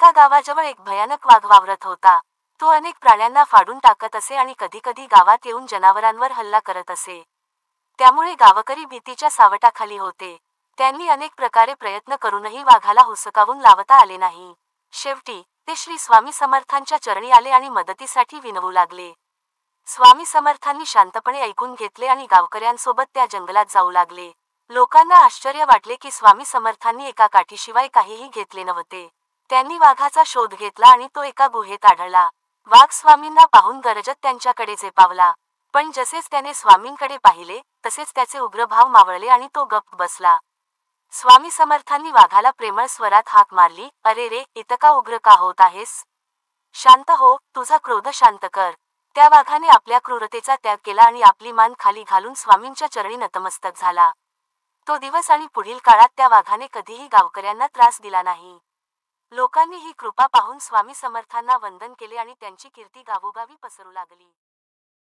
एका गावाजवळ एक भयानक वाघ वावरत होता. तो अनेक प्राण्यांना फाडून टाकत असे आणि कधीकधी गावात येऊन जनावरांवर हल्ला करत असे. त्यामुळे गावकरी भीतीच्या सावटाखाली होते. त्यांनी अनेक प्रकारे प्रयत्न करूनही वाघाला हुसकावून लावता आले नाही. शेवटी ते श्री स्वामी समर्थांच्या चरणी आले आणि मदतीसाठी विनवू लागले. स्वामी समर्थांनी शांतपणे ऐकून घेतले आणि गावकऱ्यांसोबत त्या जंगलात जाऊ लागले. लोकांना आश्चर्य वाटले की स्वामी समर्थांनी एका काठीशिवाय काहीही घेतले नव्हते. त्यांनी वाघाचा शोध घेतला आणि तो एका गुहेत आढळला. वाघ स्वामींना पाहून गरजत त्यांच्याकडे झेपावला. पण जसेच त्याने स्वामींकडे पाहिले तसेच त्याचे उग्र भाव मावळले आणि तो गप्प बसला. स्वामी समर्थांनी वाघाला प्रेमळ स्वरात हाक मारली, "अरे रे, इतका उग्र का होत आहेस? शांत हो, तुझा क्रोध शांत कर." त्या वाघाने आपल्या क्रूरतेचा त्याग केला आणि आपली मान खाली घालून स्वामींच्या चरणी नतमस्तक झाला. तो दिवस आणि पुढील काळात त्या वाघाने कधीही गावकऱ्यांना त्रास दिला नाही. लोकांनी ही कृपा पाहून स्वामी समर्थांना वंदन केले आणि त्यांची कीर्ती गावोगावी पसरू लागली.